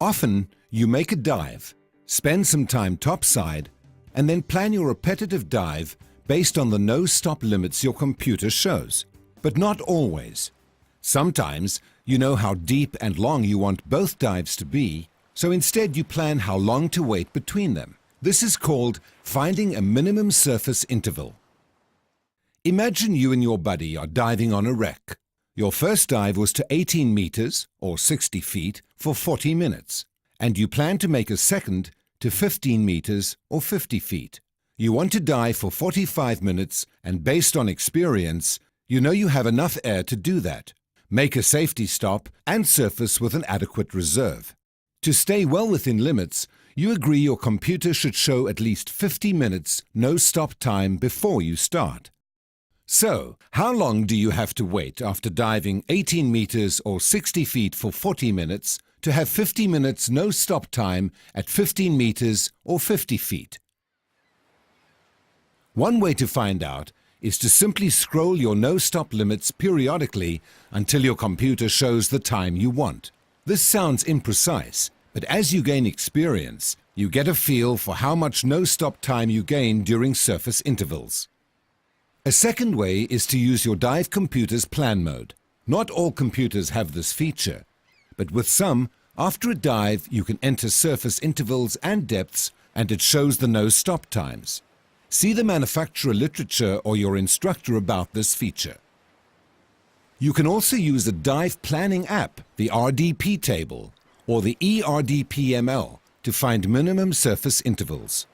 Often, you make a dive, spend some time topside, and then plan your repetitive dive based on the no-stop limits your computer shows. But not always. Sometimes, you know how deep and long you want both dives to be, so instead you plan how long to wait between them. This is called finding a minimum surface interval. Imagine you and your buddy are diving on a wreck. Your first dive was to 18 meters, or 60 feet, for 40 minutes, and you plan to make a second to 15 meters, or 50 feet. You want to dive for 45 minutes, and based on experience, you know you have enough air to do that. Make a safety stop and surface with an adequate reserve. To stay well within limits, you agree your computer should show at least 50 minutes no-stop time before you start. So, how long do you have to wait after diving 18 meters or 60 feet for 40 minutes to have 50 minutes no-stop time at 15 meters or 50 feet? One way to find out is to simply scroll your no-stop limits periodically until your computer shows the time you want. This sounds imprecise, but as you gain experience, you get a feel for how much no-stop time you gain during surface intervals. A second way is to use your dive computer's plan mode. Not all computers have this feature, but with some, after a dive, you can enter surface intervals and depths, and it shows the no-stop times. See the manufacturer literature or your instructor about this feature. You can also use a dive planning app, the RDP table, or the ERDPML, to find minimum surface intervals.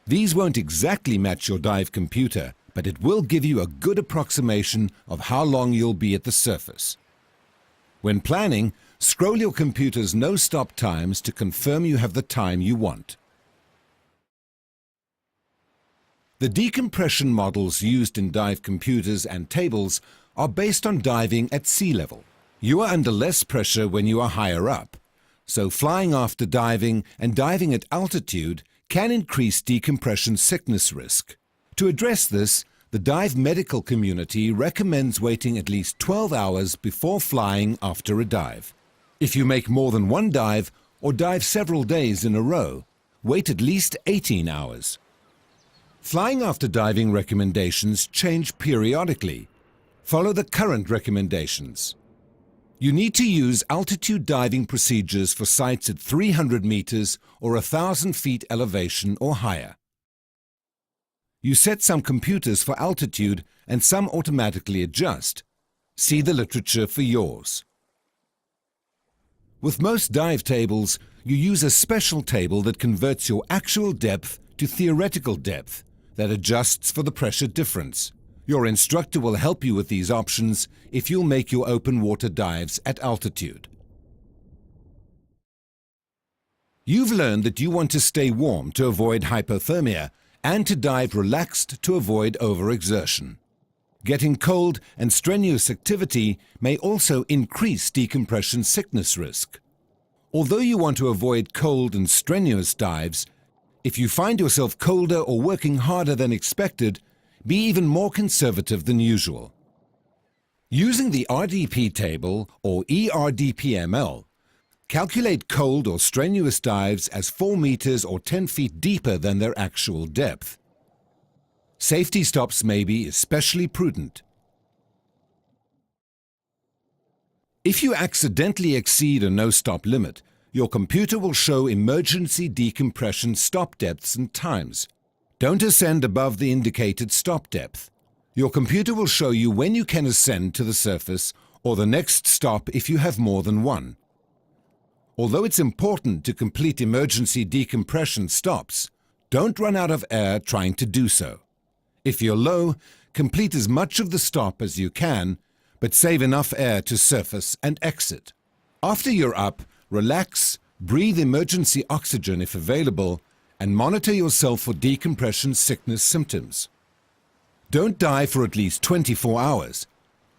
These won't exactly match your dive computer, but it will give you a good approximation of how long you'll be at the surface. When planning, scroll your computer's no-stop times to confirm you have the time you want. The decompression models used in dive computers and tables are based on diving at sea level. You are under less pressure when you are higher up, so flying after diving and diving at altitude can increase decompression sickness risk. To address this, the dive medical community recommends waiting at least 12 hours before flying after a dive. If you make more than one dive or dive several days in a row, wait at least 18 hours. Flying after diving recommendations change periodically. Follow the current recommendations. You need to use altitude diving procedures for sites at 300 meters or 1,000 feet elevation or higher. You set some computers for altitude and some automatically adjust. See the literature for yours. With most dive tables, you use a special table that converts your actual depth to theoretical depth that adjusts for the pressure difference. Your instructor will help you with these options if you'll make your open water dives at altitude. You've learned that you want to stay warm to avoid hypothermia and to dive relaxed to avoid overexertion. Getting cold and strenuous activity may also increase decompression sickness risk. Although you want to avoid cold and strenuous dives, if you find yourself colder or working harder than expected, be even more conservative than usual. Using the RDP table or ERDPML, calculate cold or strenuous dives as 4 meters or 10 feet deeper than their actual depth. Safety stops may be especially prudent. If you accidentally exceed a no-stop limit, your computer will show emergency decompression stop depths and times. Don't ascend above the indicated stop depth. Your computer will show you when you can ascend to the surface or the next stop if you have more than one. Although it's important to complete emergency decompression stops, don't run out of air trying to do so. If you're low, complete as much of the stop as you can, but save enough air to surface and exit. After you're up, relax, breathe emergency oxygen if available, and monitor yourself for decompression sickness symptoms. Don't dive for at least 24 hours.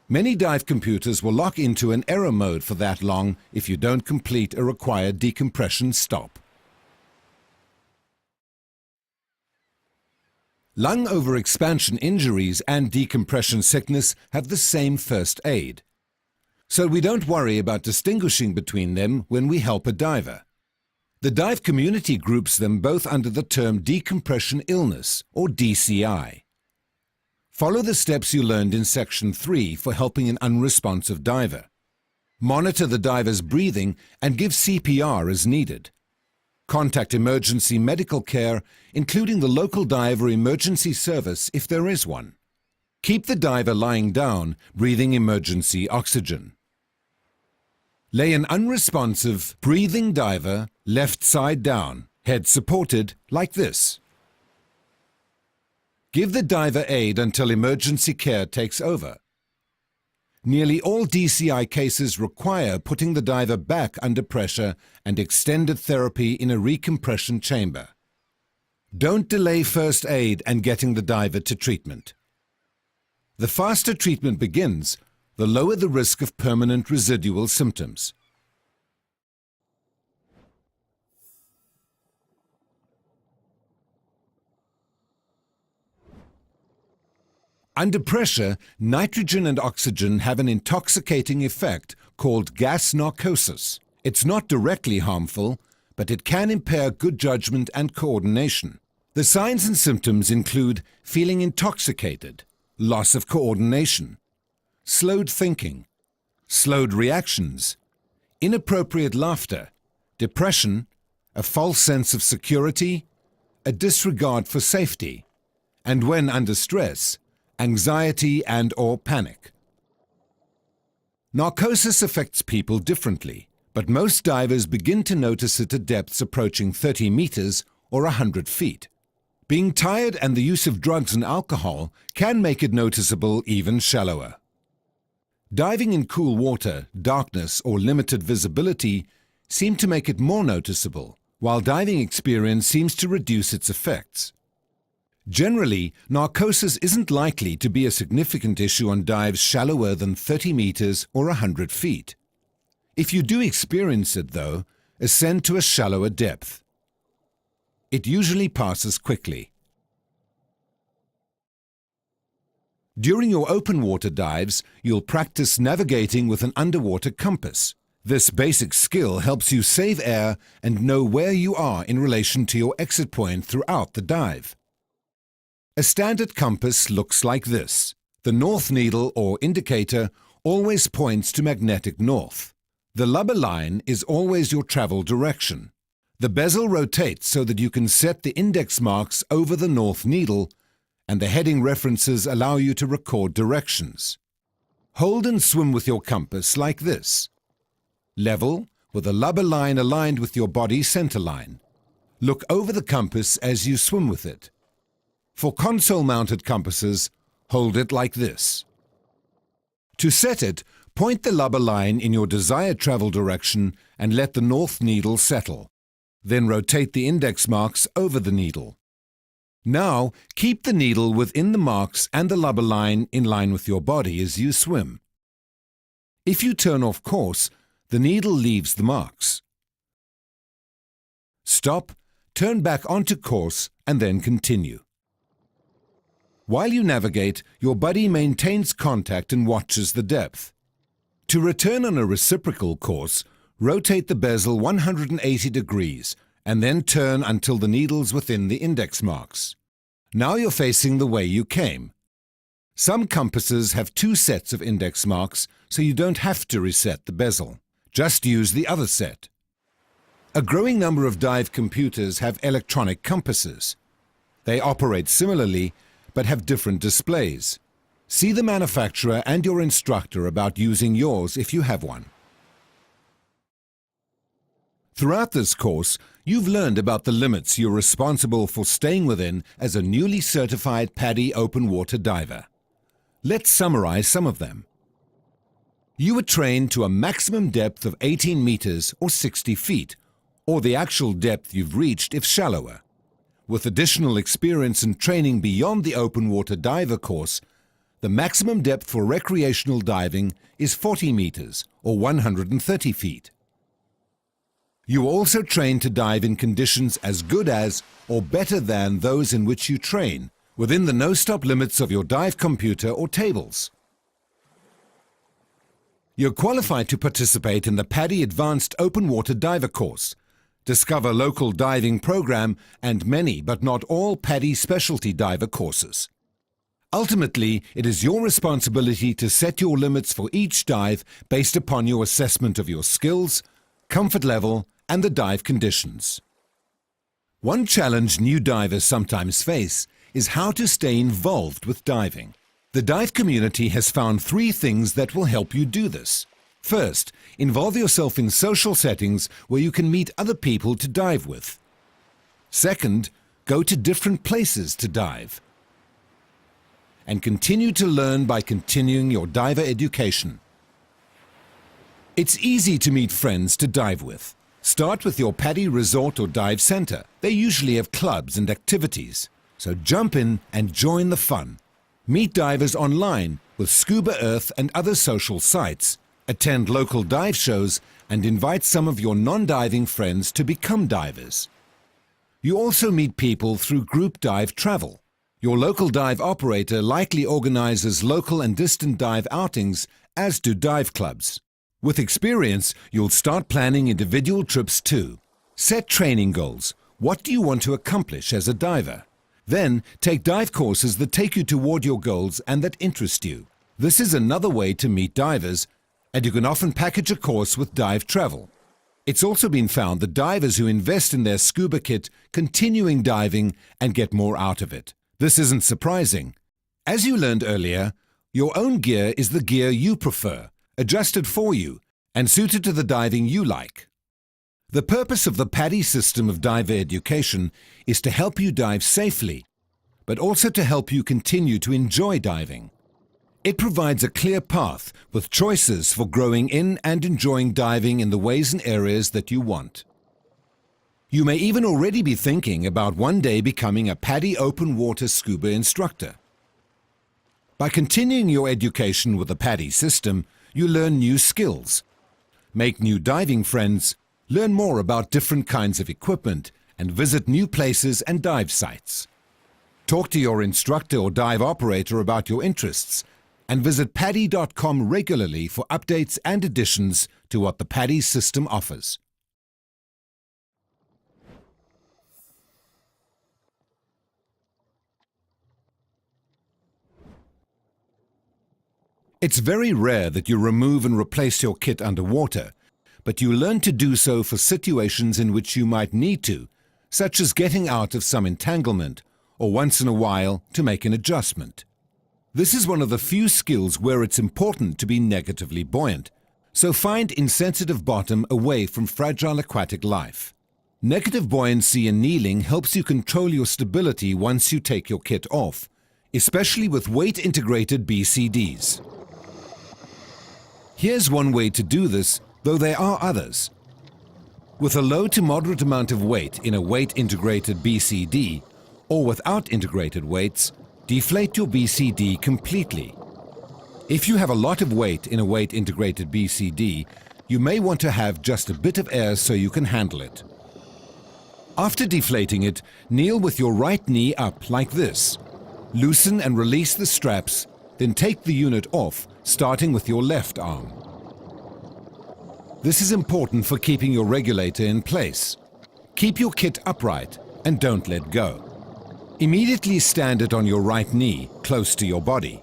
Many dive computers will lock into an error mode for that long if you don't complete a required decompression stop. Lung overexpansion injuries and decompression sickness have the same first aid. So we don't worry about distinguishing between them when we help a diver. The dive community groups them both under the term decompression illness, or DCI. Follow the steps you learned in Section 3 for helping an unresponsive diver. Monitor the diver's breathing and give CPR as needed. Contact emergency medical care, including the local diver emergency service if there is one. Keep the diver lying down, breathing emergency oxygen. Lay an unresponsive, breathing diver left side down, head supported, like this. Give the diver aid until emergency care takes over. Nearly all DCI cases require putting the diver back under pressure and extended therapy in a recompression chamber. Don't delay first aid and getting the diver to treatment. The faster treatment begins, the lower the risk of permanent residual symptoms. Under pressure, nitrogen and oxygen have an intoxicating effect called gas narcosis. It's not directly harmful, but it can impair good judgment and coordination. The signs and symptoms include feeling intoxicated, loss of coordination, slowed thinking, slowed reactions, inappropriate laughter, depression, a false sense of security, a disregard for safety, and when under stress, anxiety and/or panic. Narcosis affects people differently, but most divers begin to notice it at depths approaching 30 meters or 100 feet. Being tired and the use of drugs and alcohol can make it noticeable even shallower. Diving in cool water, darkness or limited visibility seem to make it more noticeable, while diving experience seems to reduce its effects. Generally, narcosis isn't likely to be a significant issue on dives shallower than 30 meters or 100 feet. If you do experience it, though, ascend to a shallower depth. It usually passes quickly. During your open water dives, you'll practice navigating with an underwater compass. This basic skill helps you save air and know where you are in relation to your exit point throughout the dive. A standard compass looks like this. The north needle or indicator always points to magnetic north. The lubber line is always your travel direction. The bezel rotates so that you can set the index marks over the north needle, and the heading references allow you to record directions. Hold and swim with your compass like this. Level, with a lubber line aligned with your body center line. Look over the compass as you swim with it. For console-mounted compasses, hold it like this. To set it, point the lubber line in your desired travel direction and let the north needle settle. Then rotate the index marks over the needle. Now, keep the needle within the marks and the lubber line in line with your body as you swim. If you turn off course, the needle leaves the marks. Stop, turn back onto course, and then continue. While you navigate, your buddy maintains contact and watches the depth. To return on a reciprocal course, rotate the bezel 180 degrees and then turn until the needle's within the index marks. Now you're facing the way you came. Some compasses have 2 sets of index marks, so you don't have to reset the bezel. Just use the other set. A growing number of dive computers have electronic compasses. They operate similarly, but have different displays. See the manufacturer and your instructor about using yours if you have one. Throughout this course, you've learned about the limits you're responsible for staying within as a newly certified PADI open water diver. Let's summarize some of them. You were trained to a maximum depth of 18 meters or 60 feet, or the actual depth you've reached if shallower. With additional experience and training beyond the open water diver course, the maximum depth for recreational diving is 40 meters or 130 feet. You are also trained to dive in conditions as good as or better than those in which you train, within the no-stop limits of your dive computer or tables. You're qualified to participate in the PADI Advanced Open Water Diver course. Discover local diving program and many but not all PADI specialty diver courses. Ultimately, it is your responsibility to set your limits for each dive based upon your assessment of your skills, comfort level, and the dive conditions. One challenge new divers sometimes face is how to stay involved with diving. The dive community has found 3 things that will help you do this. First, involve yourself in social settings where you can meet other people to dive with. Second, go to different places to dive. And continue to learn by continuing your diver education. It's easy to meet friends to dive with. Start with your PADI resort or dive center. They usually have clubs and activities, so jump in and join the fun. Meet divers online with Scuba Earth and other social sites. Attend local dive shows and invite some of your non-diving friends to become divers. You also meet people through group dive travel. Your local dive operator likely organizes local and distant dive outings, as do dive clubs. With experience, you'll start planning individual trips too. Set training goals. What do you want to accomplish as a diver? Then, take dive courses that take you toward your goals and that interest you. This is another way to meet divers, and you can often package a course with dive travel. It's also been found that divers who invest in their scuba kit continuing diving and get more out of it. This isn't surprising. As you learned earlier, your own gear is the gear you prefer, adjusted for you, and suited to the diving you like. The purpose of the PADI system of diver education is to help you dive safely, but also to help you continue to enjoy diving. It provides a clear path with choices for growing in and enjoying diving in the ways and areas that you want. You may even already be thinking about one day becoming a PADI open water scuba instructor. By continuing your education with the PADI system, you learn new skills, make new diving friends, learn more about different kinds of equipment, and visit new places and dive sites. Talk to your instructor or dive operator about your interests, and visit padi.com regularly for updates and additions to what the PADI system offers. It's very rare that you remove and replace your kit underwater, but you learn to do so for situations in which you might need to, such as getting out of some entanglement, or once in a while to make an adjustment. This is one of the few skills where it's important to be negatively buoyant, so find insensitive bottom away from fragile aquatic life. Negative buoyancy in kneeling helps you control your stability once you take your kit off, especially with weight-integrated BCDs. Here's one way to do this, though there are others. With a low to moderate amount of weight in a weight-integrated BCD, or without integrated weights, deflate your BCD completely. If you have a lot of weight in a weight-integrated BCD, you may want to have just a bit of air so you can handle it. After deflating it, kneel with your right knee up like this. Loosen and release the straps, then take the unit off, starting with your left arm. This is important for keeping your regulator in place. Keep your kit upright and don't let go. Immediately stand it on your right knee, close to your body.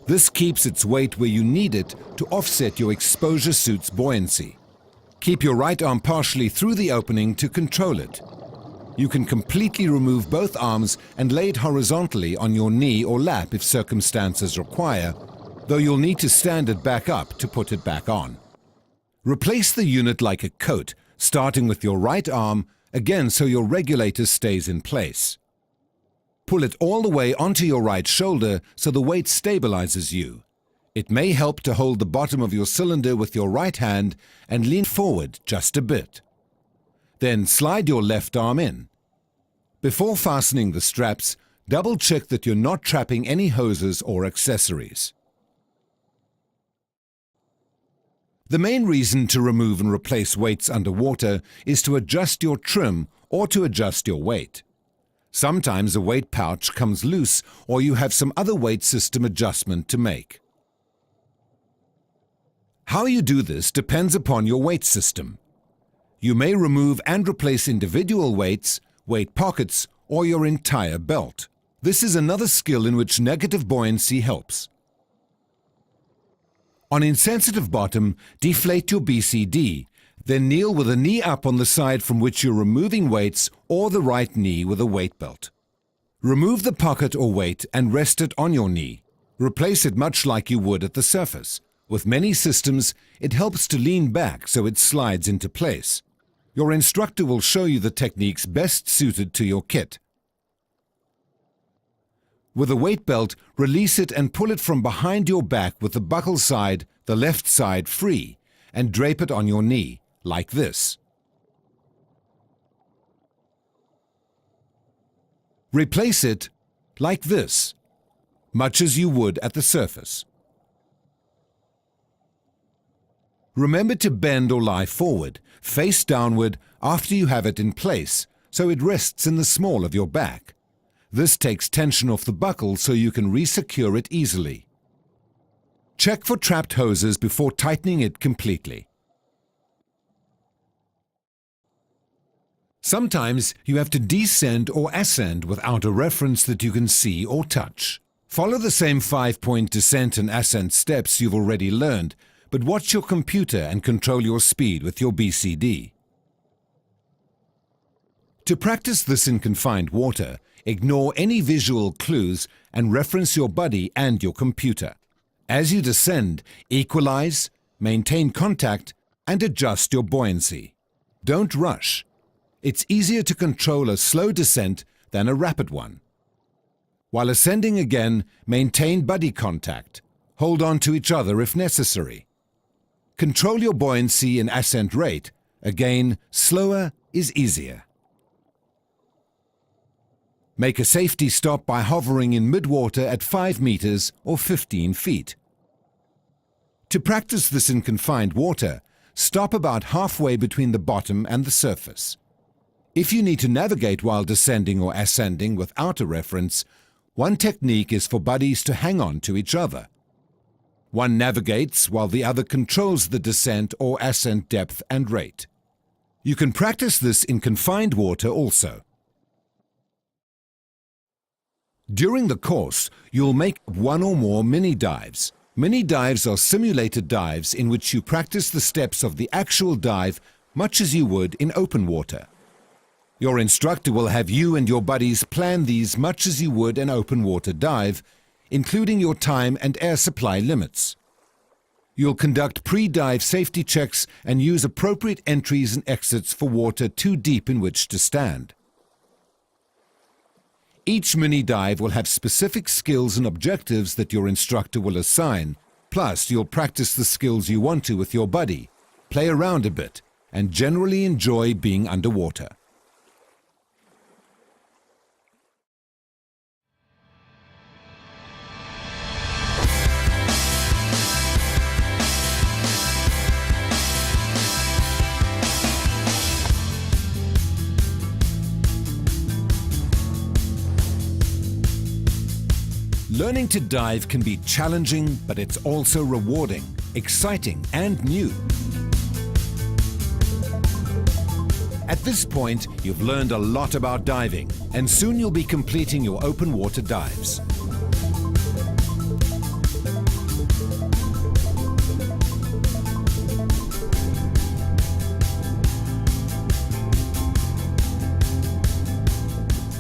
This keeps its weight where you need it to offset your exposure suit's buoyancy. Keep your right arm partially through the opening to control it. You can completely remove both arms and lay it horizontally on your knee or lap if circumstances require, though you'll need to stand it back up to put it back on. Replace the unit like a coat, starting with your right arm, again so your regulator stays in place. Pull it all the way onto your right shoulder so the weight stabilizes you. It may help to hold the bottom of your cylinder with your right hand and lean forward just a bit. Then slide your left arm in. Before fastening the straps, double check that you're not trapping any hoses or accessories. The main reason to remove and replace weights underwater is to adjust your trim or to adjust your weight. Sometimes a weight pouch comes loose or you have some other weight system adjustment to make. How you do this depends upon your weight system. You may remove and replace individual weights, weight pockets, or your entire belt. This is another skill in which negative buoyancy helps. On insensitive bottom, deflate your BCD, then kneel with a knee up on the side from which you're removing weights or the right knee with a weight belt. Remove the pocket or weight and rest it on your knee. Replace it much like you would at the surface. With many systems, it helps to lean back so it slides into place. Your instructor will show you the techniques best suited to your kit. With a weight belt, release it and pull it from behind your back with the buckle side, the left side free, and drape it on your knee, like this. Replace it like this, much as you would at the surface. Remember to bend or lie forward, face downward after you have it in place, so it rests in the small of your back. This takes tension off the buckle so you can resecure it easily. Check for trapped hoses before tightening it completely. Sometimes you have to descend or ascend without a reference that you can see or touch. Follow the same 5-point descent and ascent steps you've already learned, but watch your computer and control your speed with your BCD. To practice this in confined water, ignore any visual clues and reference your buddy and your computer. As you descend, equalize, maintain contact, and adjust your buoyancy. Don't rush. It's easier to control a slow descent than a rapid one. While ascending again, maintain buddy contact. Hold on to each other if necessary. Control your buoyancy and ascent rate. Again, slower is easier. Make a safety stop by hovering in midwater at 5 meters or 15 feet. To practice this in confined water, stop about halfway between the bottom and the surface. If you need to navigate while descending or ascending without a reference, one technique is for buddies to hang on to each other. One navigates while the other controls the descent or ascent depth and rate. You can practice this in confined water also. During the course, you'll make one or more mini dives. Mini dives are simulated dives in which you practice the steps of the actual dive much as you would in open water. Your instructor will have you and your buddies plan these much as you would an open water dive, including your time and air supply limits. You'll conduct pre-dive safety checks and use appropriate entries and exits for water too deep in which to stand. Each mini dive will have specific skills and objectives that your instructor will assign, plus you'll practice the skills you want to with your buddy, play around a bit, and generally enjoy being underwater. Learning to dive can be challenging, but it's also rewarding, exciting, and new. At this point, you've learned a lot about diving, and soon you'll be completing your open water dives.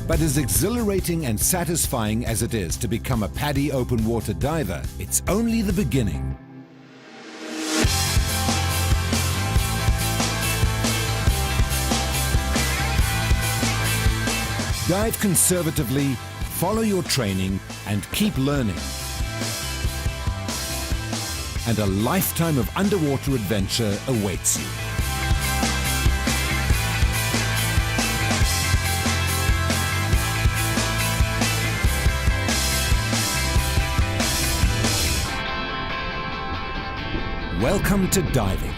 But as exhilarating and satisfying as it is to become a PADI open water diver, it's only the beginning. Dive conservatively, follow your training, and keep learning. And a lifetime of underwater adventure awaits you. Welcome to diving.